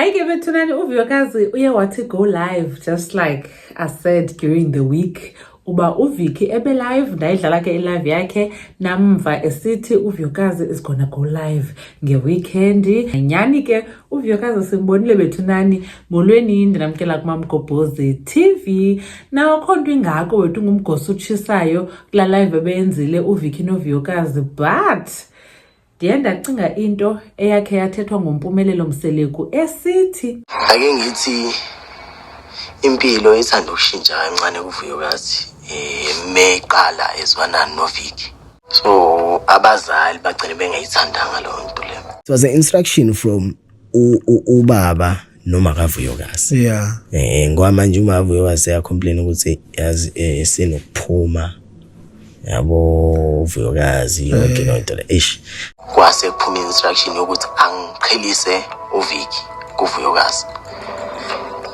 Hayi ke bethunani uViyokazi uye wathi go live just like I said during the week uba uVicky ebe live ndayidlala ke live yakhe namva esithi uViyokazi is gonna go live ngeweekend. Nyani ke uViyokazi simbonile bethunani molweni ndinamkela kuMamgobhozi TV. Na ukhonto ingako wethu ngumgosi utshisayo kula live ebeyenzile uVicky noViyokazi, but ndiye ndacinga into eyakhe yathethwa ngompumelelo Mseleku esithi ake ngithi impilo ithanda ukushintsha kancane kuViyokazi meqala ezwana noVicky, so abazali bagcine bengayithandanga leyo nto leyo. It was an instruction from ubaba noma kaViyokazi. Yeah. Ngoba manje uma uViyokazi uyacomplain ukuthi yazi sinokuphuma yabo uViyokazi yonke lento le ish Kwase kuphuma instruction yokuthi angiqhelise uVicky kuViyokazi.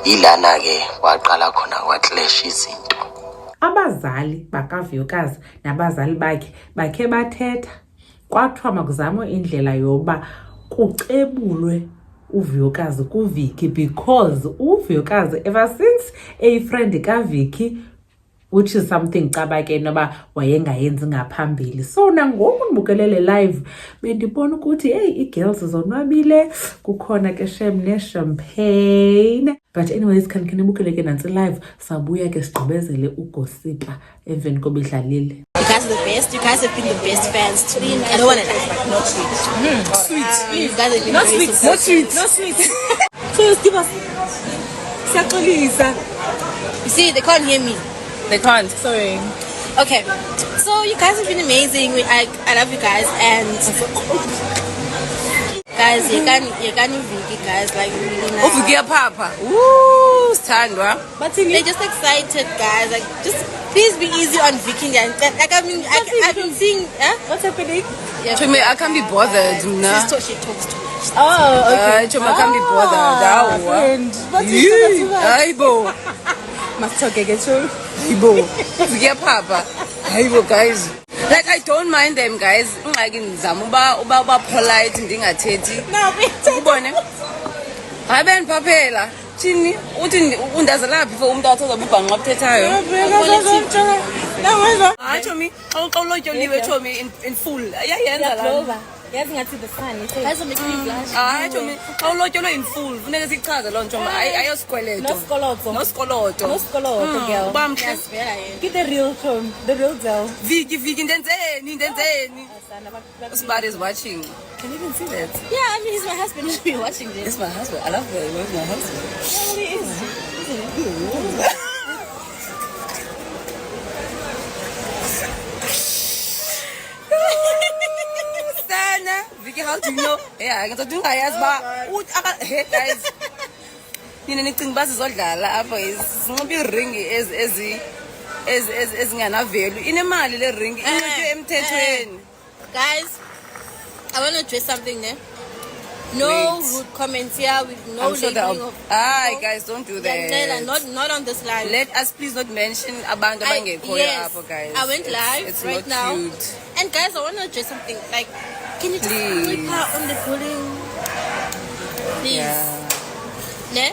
Ilana ke waqala khona kwaclash izinto. abazali bakaViyokazi nabazali bakhe bathetha kwathiwa makuzamwe indlela yoba kucebulwe uViyokazi kuVicky, because uViyokazi ever since a friend kaVicky, which is something cabake noba wayengayenzi ngaphambili. So nangoku ndibukelele live bendibona ukuthi hey i-girls zonwabile, kukhona ke shem ne-champagne. But anyways, can nibukele ke nantsi live sabuya ke sigqibezele ugosipa emveni koba idlalile. You guys are the best. You guys have been the best fans to me. I don't want to lie. Not sweet. Sweet. You guys have been Not very sweet. Not supportive. sweet. Not sweet. Please give us. You see, they can't hear me. They can't. Sorry. Okay. So you guys have been amazing. I love you guys, and guys, you can Vicky guys like really nice. Uvukia papa. Ooh, Sandra. But they're just excited, guys. Like, just please be easy on Vicky. And like, I mean, I've been seeing. What's happening? Yeah, Chome, I can't be bothered. she talks too much. Oh, okay. Chome, I can't be bothered. Aibo. Must talk again, so. Aibo. Uvukia papa. Aibo, guys. Like, I don't mind them, guys. Like in Zamuba, uba polite, ndingathethi. No, Ubone. Haben papela. Chini, uthi undazela before umuntu athoza ubhanqa obuthethayo. Hayi Chomi, awuqolotyoliwe Chomi in full. Ayayenza la. Yazi ngathi the sun Guys are making me blush. Hayi Chomi, awulotyolwe in full. Funeka sichaze loo nto ayosikweleto. Noskoloto girl. Uba mhle. Get the real Tom, the real girl. Vicky ndenzeni. Somebody is watching. Can you even see that? Yeah, I mean, he's my husband. He's been watching this. It's my husband. I love her. Where's my husband? Yeah, he is. Sana, Vicky, how do you know? Yeah, I can do my husband. Hey guys, nina nicinga basi zodlala apha sinqoba iringi ezinganavelu inemali le ringi inqotywe emthethweni. Guys, I want to address something there. No rude comments here with no labeling of. Hi guys, don't do that. Not on this live. Let us please not mention abantu abangekhoyo apha, guys. I went live it's right not now. Cute. And guys, I want to address something. Like, can you just click her on the bullying? Please. Yeah. Ne?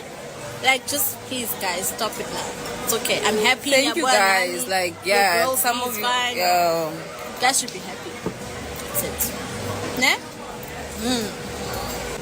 Like, just please, guys, stop it now. It's okay. I'm happy. Thank you guys. Like, yeah, some of you. Fine. Yeah. You guys should be happy. That's it. Ne?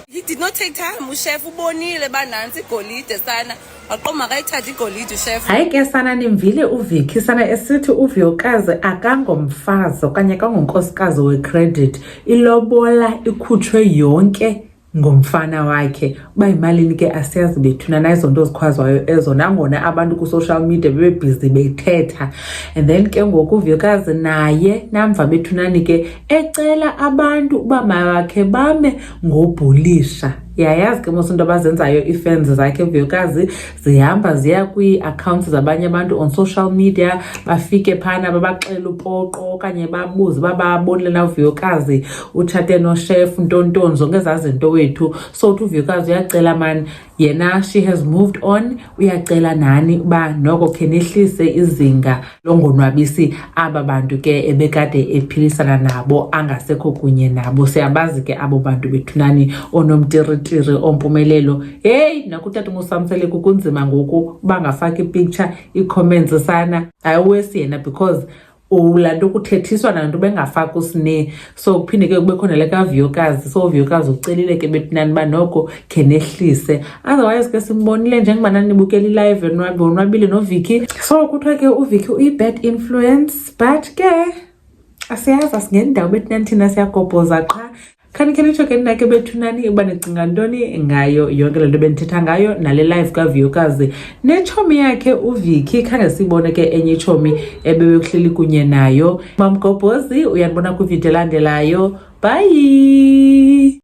He did not take time. Chef ubonile banansi igolide sana. Waqoma kayithatha igolide chef. Hayi ke sana nimvile uVicky sana esithi uViyokazi akangomfazi okanye akangonkosikazi wecredit, ilobola ikhutshwe yonke ngomfana wakhe. Uba imalini ke asiyazi bethuna na izonto zikhwazwayo ezo, nangona abantu ku-social media bebebhizi bethetha. And then ke ngoku uViyokazi naye namva bethunani ke ecela abantu uba mawakhe bame ngobhulisha. Yayazi ke mos into abazenzayo ii-fans zakhe uViyokazi zihamba ziya kwii-accounts zabanye abantu on social media, bafike phana babaxela upoqo okanye babuze bababonile na uViyokazi utshate nochef ntontoni zonke ezaa zinto wethu. So uthi uViyokazi uyacela man yena she has moved on, uyacela nani uba noko khe nehlise izinga longonwabisi aba bantu ke ebekade ephilisana nabo angasekho kunye nabo. Siyabazi ke abo bantu bethunani onomtiri ongutiri ompumelelo. Hey nakutata ngusamsele kukunzima ngoku bangafaki picture i-comments sana ayiwesi yena because ulanto kuthethiswa nanto bengafaki usine. So kuphinde ke kube khona le kaVuyokazi. So uVuyokazi ucelile ke bethinani banoko khenehlise, otherwise ke simbonile njengoba nibukela live onwabile noVicky. So kuthiwa ke uVicky uyi-bad influence, but ke asiyazi asingendawo bethinani thina siyagobhoza qha. Khanitsho ke nake bethunani uba nicinga ntoni ngayo yonke le nto benithetha ngayo nale live kaVuyokazi nechomi yakhe uVicky. Khange sibone ke enye ichomi ebebekuhleli kunye nayo. Mamgobhozi uyanibona kwivideo elandelayo. Bye.